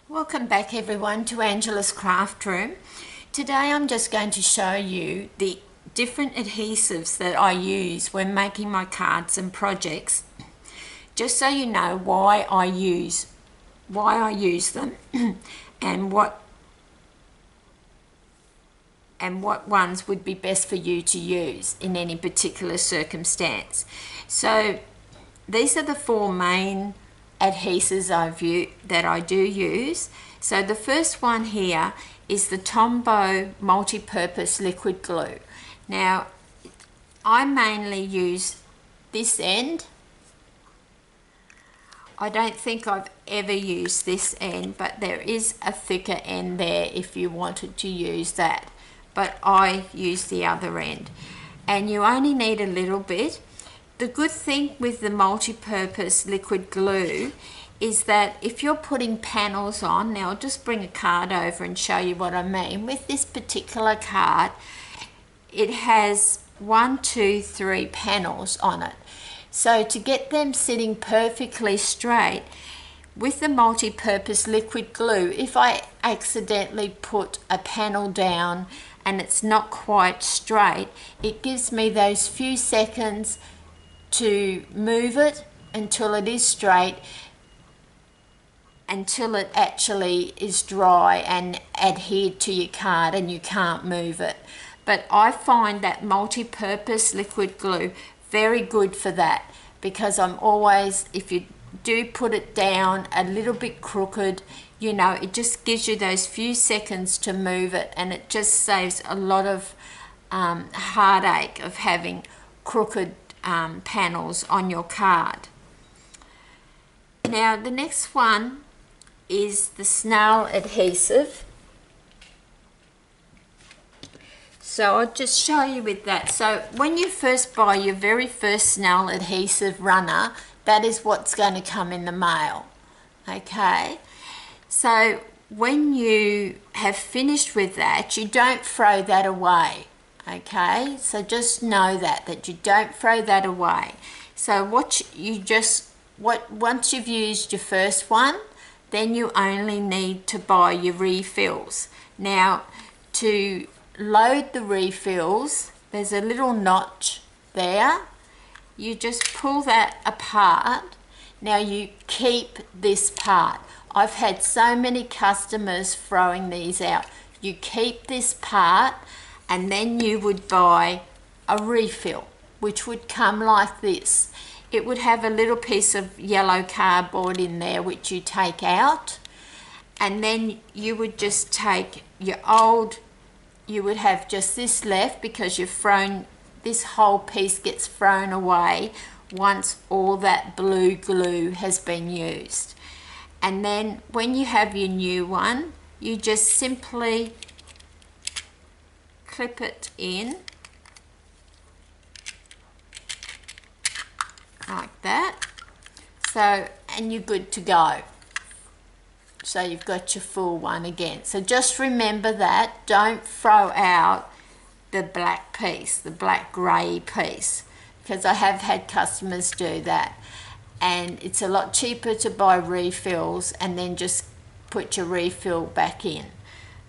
Welcome back everyone to Angela's Craft Room. Today I'm just going to show you the different adhesives that I use when making my cards and projects, just so you know why I use them and what ones would be best for you to use in any particular circumstance. So these are the four main adhesives that I do use. So the first one here is the Tombow multi-purpose liquid glue. Now I mainly use this end. I don't think I've ever used this end, but there is a thicker end there if you wanted to use that, but I use the other end, and you only need a little bit. The good thing with the multi-purpose liquid glue is that if you're putting panels on, now I'll just bring a card over and show you what I mean. With this particular card, it has 1, 2, 3 panels on it. So to get them sitting perfectly straight, with the multi-purpose liquid glue, if I accidentally put a panel down and it's not quite straight, it gives me those few seconds to move it until it is straight, until it actually is dry and adhered to your card and you can't move it. But I find that multi-purpose liquid glue very good for that, because I'm always, if you do put it down a little bit crooked, you know, it just gives you those few seconds to move it, and it just saves a lot of heartache of having crooked panels on your card. Now the next one is the Snail Adhesive. So I'll just show you with that. So when you first buy your very first Snail Adhesive runner, that is what's going to come in the mail. Okay, so when you have finished with that, you don't throw that away. Okay, so just know that you don't throw that away. So once you've used your first one, then you only need to buy your refills. Now to load the refills, there's a little notch there. You just pull that apart. Now you keep this part. I've had so many customers throwing these out. You keep this part, and then you would buy a refill, which would come like this. It would have a little piece of yellow cardboard in there which you take out, and then you would just take your old, you would have just this left, because you've thrown, this whole piece gets thrown away once all that blue glue has been used. And then when you have your new one, you just simply clip it in like that. So, and you're good to go. So you've got your full one again. So just remember that, don't throw out the black piece, the black grey piece, because I have had customers do that, and it's a lot cheaper to buy refills and then just put your refill back in.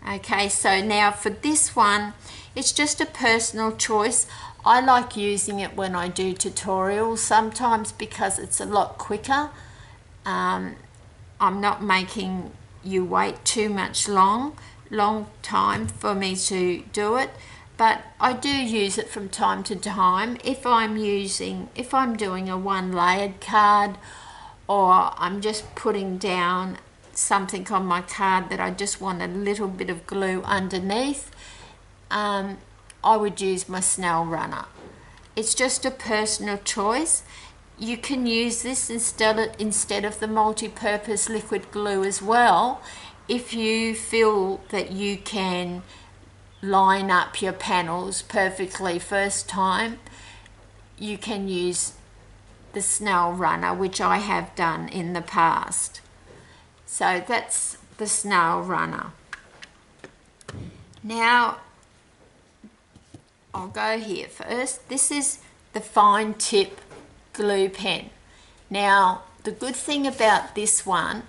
Okay, so now for this one, it's just a personal choice. I like using it when I do tutorials sometimes because it's a lot quicker. I'm not making you wait too much long time for me to do it, but I do use it from time to time if I'm doing a one-layered card, or I'm just putting down something on my card that I just want a little bit of glue underneath. I would use my Snail runner. It's just a personal choice. You can use this instead of the multi-purpose liquid glue as well, if you feel that you can line up your panels perfectly first time. You can use the Snail runner, which I have done in the past. So that's the Snail runner. Now I'll go here first. This is the fine tip glue pen. Now the good thing about this one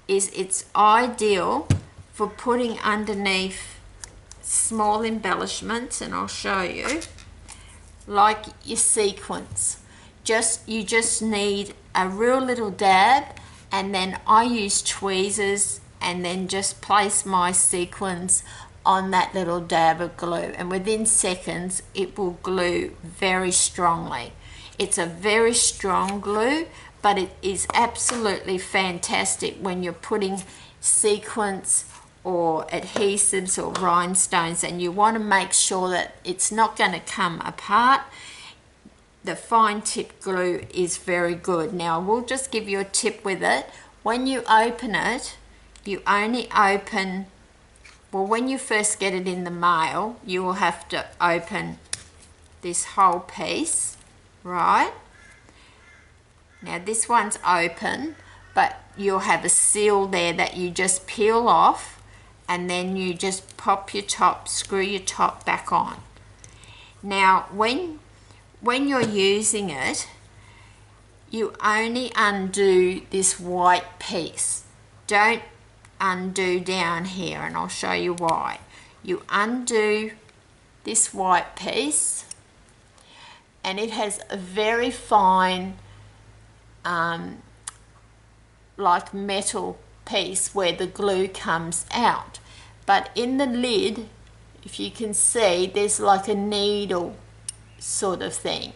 is it's ideal for putting underneath small embellishments, and I'll show you, like your sequins. You just need a real little dab, and then I use tweezers and then just place my sequins on that little dab of glue, and within seconds it will glue very strongly. It's a very strong glue, but it is absolutely fantastic when you're putting sequins or adhesives or rhinestones, and you want to make sure that it's not going to come apart. The fine tip glue is very good. Now we'll just give you a tip with it. When you open it, you only open, well, when you first get it in the mail, you will have to open this whole piece, right? Now this one's open, but you'll have a seal there that you just peel off, and then you just pop your top, screw your top back on. Now when you're using it, you only undo this white piece. Don't undo down here, and I'll show you why. You undo this white piece, and it has a very fine like metal piece where the glue comes out, but in the lid, if you can see, there's like a needle sort of thing,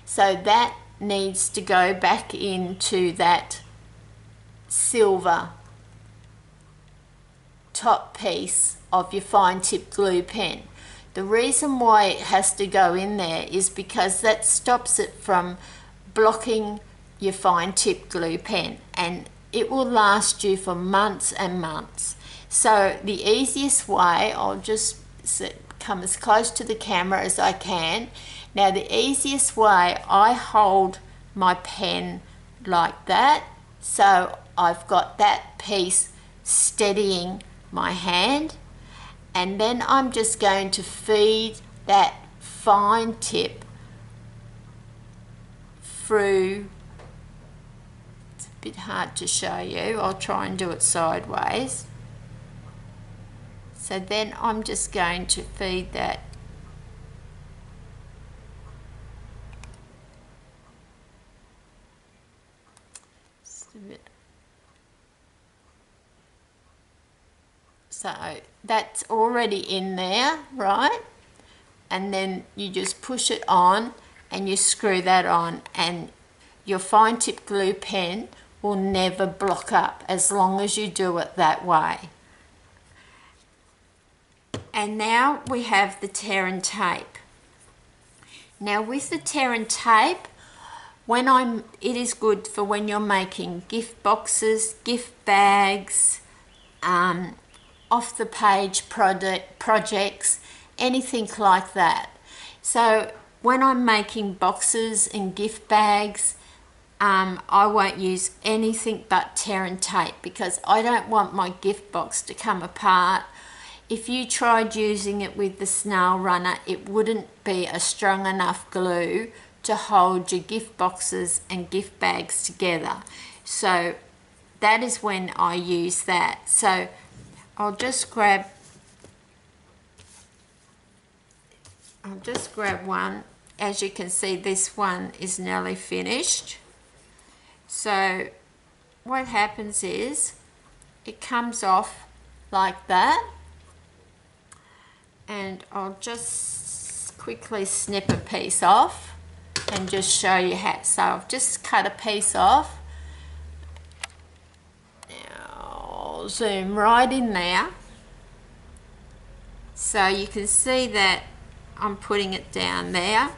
so that needs to go back into that silver top piece of your fine tip glue pen. The reason why it has to go in there is because that stops it from blocking your fine tip glue pen, and it will last you for months and months. So the easiest way, I'll just come as close to the camera as I can. Now the easiest way, I hold my pen like that, so I've got that piece steadying my hand, and then I'm just going to feed that fine tip through. It's a bit hard to show you, I'll try and do it sideways. So then I'm just going to feed that just a bit. So that's already in there, right? And then you just push it on and you screw that on, and your fine tip glue pen will never block up as long as you do it that way. And now we have the tear and tape. Now with the tear and tape, it is good for when you're making gift boxes, gift bags, off the page projects, anything like that. So when I'm making boxes and gift bags, I won't use anything but tear and tape, because I don't want my gift box to come apart. If you tried using it with the Snail Runner, it wouldn't be a strong enough glue to hold your gift boxes and gift bags together. So that is when I use that. So I'll just grab one. As you can see, this one is nearly finished. So what happens is it comes off like that, and I'll just quickly snip a piece off and just show you how. So I've just cut a piece off. Now zoom right in there, so you can see that I'm putting it down there,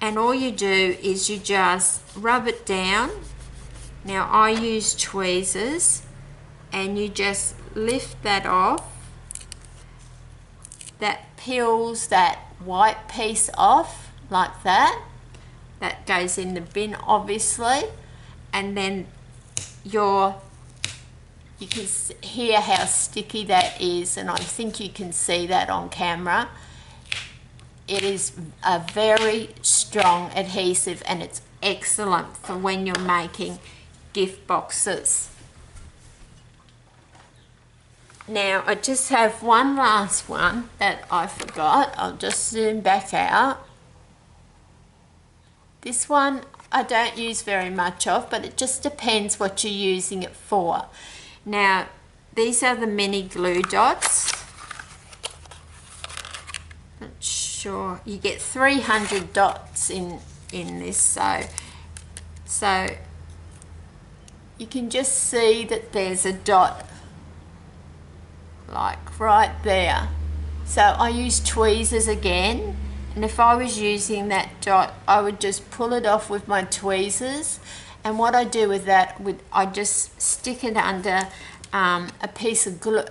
and all you do is you just rub it down. Now I use tweezers, and you just lift that off. That peels that white piece off like that. That goes in the bin, obviously, and then you can hear how sticky that is, and I think you can see that on camera. It is a very strong adhesive, and it's excellent for when you're making gift boxes. Now I just have one last one that I forgot. I'll just zoom back out. This one I don't use very much of, but it just depends what you're using it for. Now these are the mini glue dots. Not sure, you get 300 dots in this, so you can just see that there's a dot like right there. So I use tweezers again, and if I was using that dot I would just pull it off with my tweezers, and what I do with that, I just stick it under a piece of glue,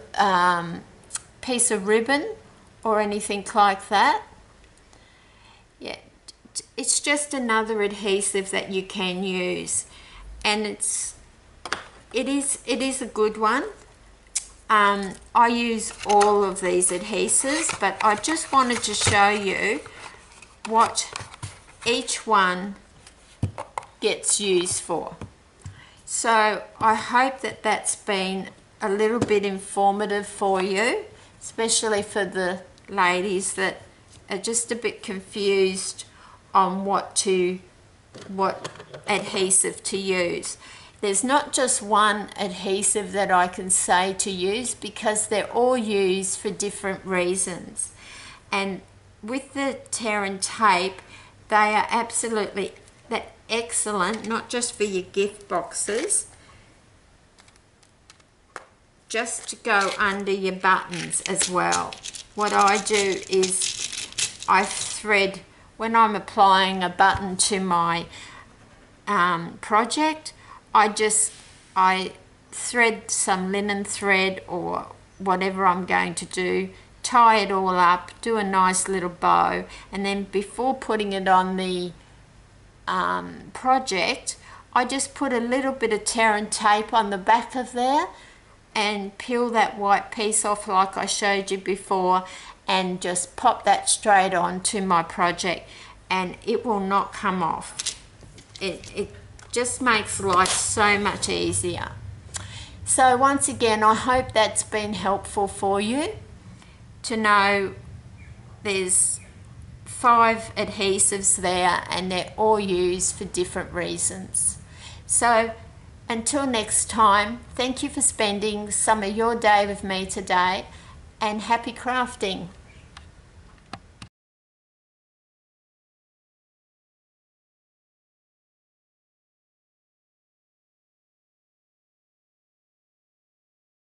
piece of ribbon or anything like that. Yeah, it's just another adhesive that you can use, and it is a good one. I use all of these adhesives, but I just wanted to show you what each one gets used for. So I hope that that's been a little bit informative for you, especially for the ladies that are just a bit confused on what adhesive to use. There's not just one adhesive that I can say to use, because they're all used for different reasons. And with the tear and tape, they are absolutely excellent, not just for your gift boxes, just to go under your buttons as well. What I do is I thread, when I'm applying a button to my project, I thread some linen thread or whatever I'm going to do, tie it all up, do a nice little bow, and then before putting it on the project, I just put a little bit of tear and tape on the back of there and peel that white piece off like I showed you before, and just pop that straight on to my project, and it will not come off. It just makes life so much easier. So once again, I hope that's been helpful for you to know there's 5 adhesives there, and they're all used for different reasons. So until next time, thank you for spending some of your day with me today, and happy crafting.